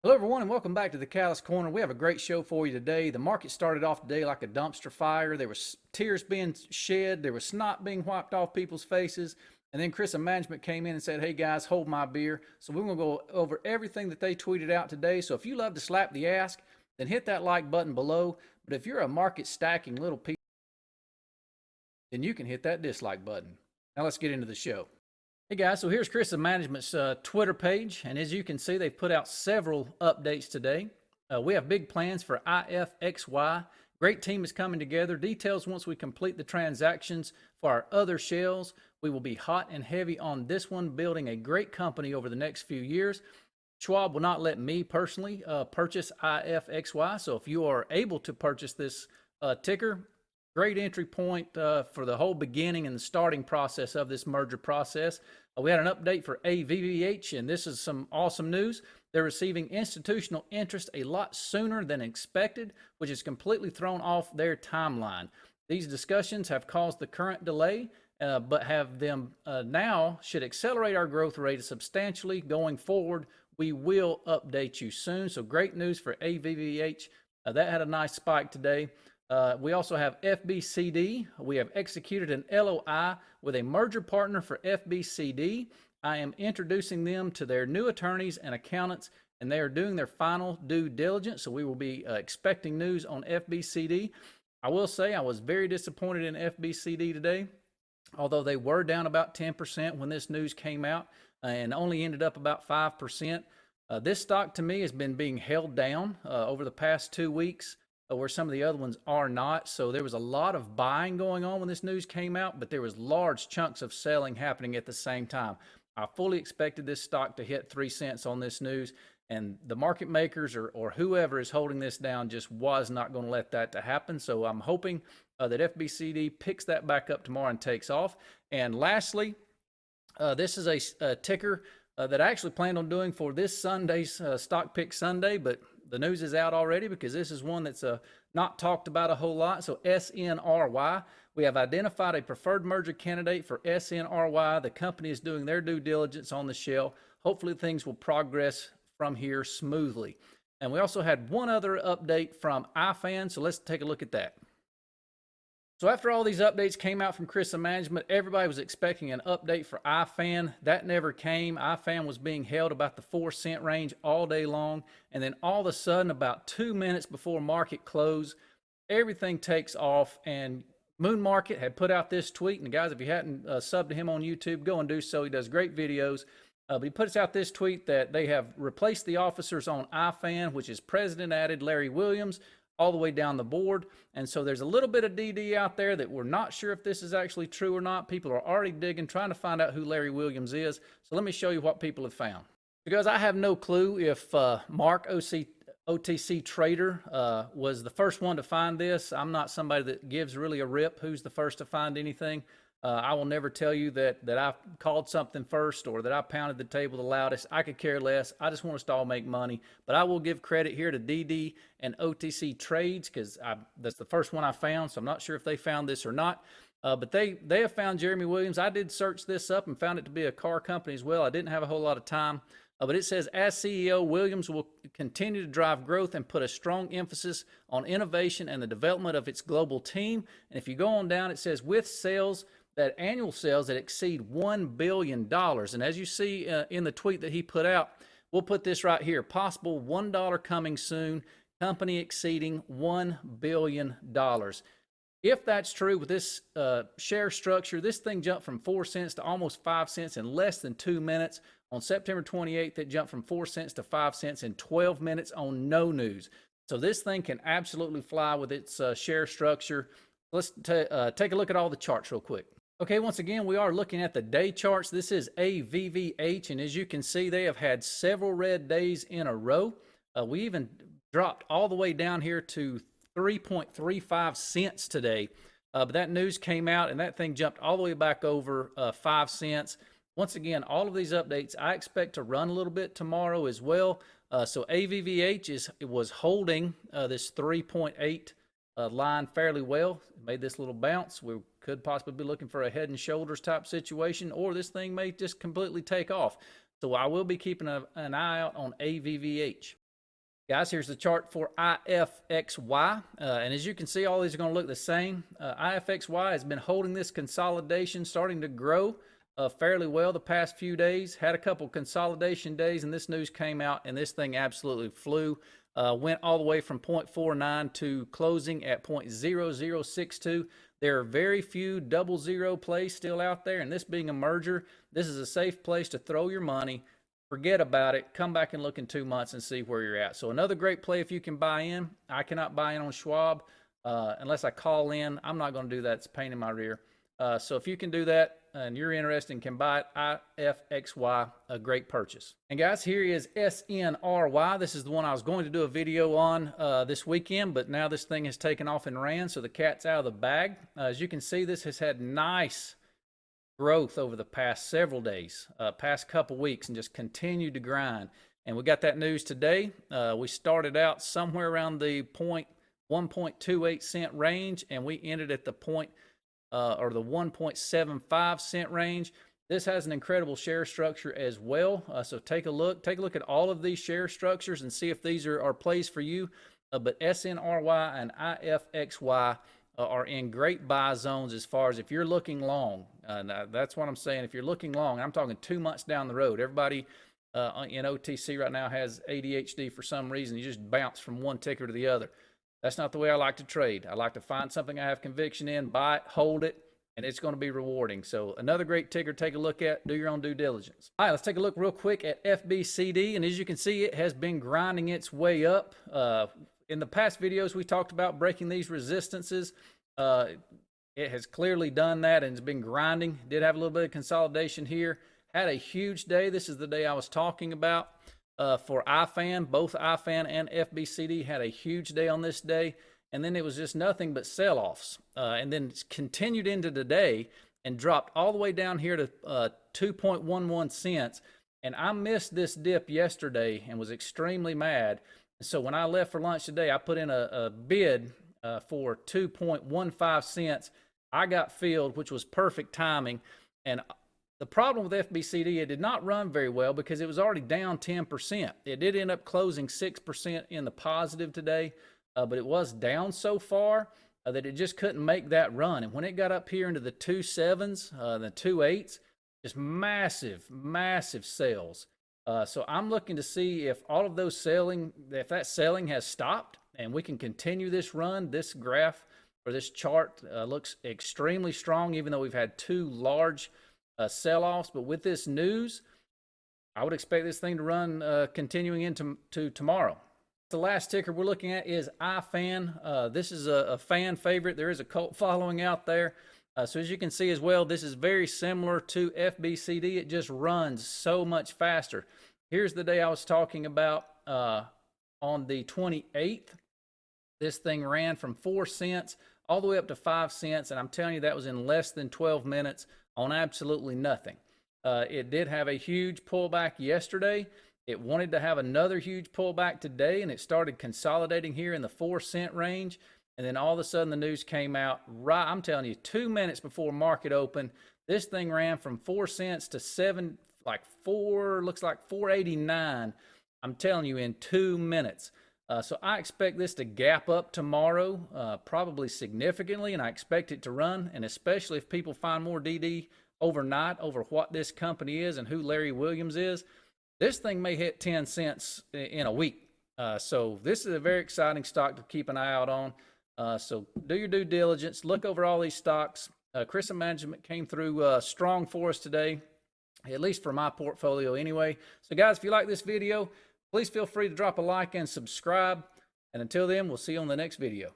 Hello everyone and welcome back to the Callus Corner. We have a great show for you today. The market started off today like a dumpster fire. There was tears being shed, there was snot being wiped off people's faces, and then Krisa Management came in and said, hey guys, hold my beer. So we're going to go over everything that they tweeted out today. So if you love to slap the ask, then hit that like button below. But if you're a market stacking little piece, then you can hit that dislike button. Now let's get into the show. Hey guys, so here's Krisa Management's Twitter page, and as you can see, they've put out several updates today. We have big plans for IFXY. Great team is coming together. Details once we complete the transactions for our other shells. We will be hot and heavy on this one, building a great company over the next few years. Schwab will not let me personally purchase IFXY, so if you are able to purchase this ticker, great entry point for the whole beginning and the starting process of this merger process. We had an update for AVVH, and this is some awesome news. They're receiving institutional interest a lot sooner than expected, which has completely thrown off their timeline. These discussions have caused the current delay, but have them now should accelerate our growth rate substantially going forward. We will update you soon. So great news for AVVH. That had a nice spike today. We also have FBCD. We have executed an LOI with a merger partner for FBCD. I am introducing them to their new attorneys and accountants, and they are doing their final due diligence. So we will be expecting news on FBCD. I will say I was very disappointed in FBCD today, although they were down about 10% when this news came out and only ended up about 5%. This stock to me has been being held down over the past 2 weeks. Where some of the other ones are not. So there was a lot of buying going on when this news came out, but there was large chunks of selling happening at the same time. I fully expected this stock to hit 3 cents on this news, and the market makers or whoever is holding this down just was not going to let that to happen. So I'm hoping that FBCD picks that back up tomorrow and takes off. And lastly, this is a ticker that I actually planned on doing for this Sunday's Stock Pick Sunday, but the news is out already because this is one that's not talked about a whole lot. So SNRY, we have identified a preferred merger candidate for SNRY. The company is doing their due diligence on the shell. Hopefully things will progress from here smoothly. And we also had one other update from IFAN, so let's take a look at that. So after all these updates came out from Krisa Management, everybody was expecting an update for IFAN. That never came. IFAN was being held about the 4-cent range all day long. And then all of a sudden, about 2 minutes before market close, everything takes off. And Moon Market had put out this tweet. And guys, if you hadn't subbed to him on YouTube, go and do so. He does great videos. But he puts out this tweet that they have replaced the officers on IFAN, which is President added Larry Williams, all the way down the board. And so there's a little bit of DD out there that we're not sure if this is actually true or not. People are already digging, trying to find out who Larry Williams is. So let me show you what people have found. Because I have no clue if Mark OTC Trader was the first one to find this. I'm not somebody that gives really a rip who's the first to find anything. I will never tell you that I called something first or that I pounded the table the loudest. I could care less. I just want us to all make money. But I will give credit here to DD and OTC Trades because that's the first one I found. So I'm not sure if they found this or not. But they have found Jeremy Williams. I did search this up and found it to be a car company as well. I didn't have a whole lot of time. But it says, as CEO, Williams will continue to drive growth and put a strong emphasis on innovation and the development of its global team. And if you go on down, it says, with sales, that annual sales that exceed $1 billion. And as you see in the tweet that he put out, we'll put this right here, possible $1 coming soon, company exceeding $1 billion. If that's true with this share structure, this thing jumped from 4 cents to almost 5 cents in less than 2 minutes. On September 28th, it jumped from 4 cents to 5 cents in 12 minutes on no news. So this thing can absolutely fly with its share structure. Let's take a look at all the charts real quick. Okay, once again, we are looking at the day charts. This is AVVH, and as you can see, they have had several red days in a row. We even dropped all the way down here to 3.35 cents today. But that news came out, and that thing jumped all the way back over 5 cents. Once again, all of these updates, I expect to run a little bit tomorrow as well. So AVVH was holding this 3.8 line fairly well. It made this little bounce. We could possibly be looking for a head and shoulders type situation, or this thing may just completely take off. So I will be keeping an eye out on AVVH. Guys, here's the chart for IFXY, and as you can see, all these are going to look the same. IFXY has been holding this consolidation, starting to grow fairly well the past few days. Had a couple consolidation days, and this news came out, and this thing absolutely flew. Went all the way from 0.49 to closing at 0.0062. There are very few double zero plays still out there, and this being a merger, this is a safe place to throw your money. Forget about it. Come back and look in 2 months and see where you're at. So another great play if you can buy in. I cannot buy in on Schwab unless I call in. I'm not going to do that. It's a pain in my rear. So if you can do that and you're interested and can buy it, IFXY, a great purchase. And guys, here is SNRY. This is the one I was going to do a video on this weekend, but now this thing has taken off and ran, so the cat's out of the bag. As you can see, this has had nice growth over the past several days, past couple weeks, and just continued to grind. And we got that news today. We started out somewhere around the 1.28 cent range, and we ended at the or the 1.75 cent range. This has an incredible share structure as well. So take a look at all of these share structures and see if these are plays for you. But SNRY and IFXY are in great buy zones as far as if you're looking long. That's what I'm saying. If you're looking long, I'm talking 2 months down the road. Everybody in OTC right now has ADHD for some reason. You just bounce from one ticker to the other. That's not the way I like to trade. I like to find something I have conviction in, buy it, hold it, and it's going to be rewarding. So another great ticker to take a look at. Do your own due diligence. All right, let's take a look real quick at FBCD. And as you can see, it has been grinding its way up. In the past videos, we talked about breaking these resistances. It has clearly done that and has been grinding. Did have a little bit of consolidation here. Had a huge day. This is the day I was talking about for IFAN. Both IFAN and FBCD had a huge day on this day. And then it was just nothing but sell-offs. And then it's continued into today and dropped all the way down here to 2.11 cents. And I missed this dip yesterday and was extremely mad. So when I left for lunch today, I put in a bid for 2.15 cents. I got filled, which was perfect timing. And the problem with FBCD, it did not run very well because it was already down 10%. It did end up closing 6% in the positive today, but it was down so far that it just couldn't make that run. And when it got up here into the 2.7s, the 2.8s, just massive, massive sales. So I'm looking to see if all of those selling, if that selling has stopped and we can continue this run. This graph or this chart looks extremely strong, even though we've had two large sell-offs. But with this news, I would expect this thing to run continuing into tomorrow. The last ticker we're looking at is IFAN. This is a fan favorite. There is a cult following out there. So as you can see as well, this is very similar to FBCD. It just runs so much faster. Here's the day I was talking about on the 28th. This thing ran from 4 cents all the way up to 5 cents. And I'm telling you, that was in less than 12 minutes on absolutely nothing. It did have a huge pullback yesterday. It wanted to have another huge pullback today, and it started consolidating here in the 4 cent range. And then all of a sudden the news came out right, I'm telling you, 2 minutes before market open. This thing ran from 4 cents to looks like 4.89. I'm telling you, in 2 minutes. So I expect this to gap up tomorrow, probably significantly, and I expect it to run. And especially if people find more DD overnight over what this company is and who Larry Williams is, this thing may hit 10 cents in a week. So this is a very exciting stock to keep an eye out on. So do your due diligence, look over all these stocks. Krisa Management came through strong for us today, at least for my portfolio anyway. So guys, if you like this video, please feel free to drop a like and subscribe. And until then, we'll see you on the next video.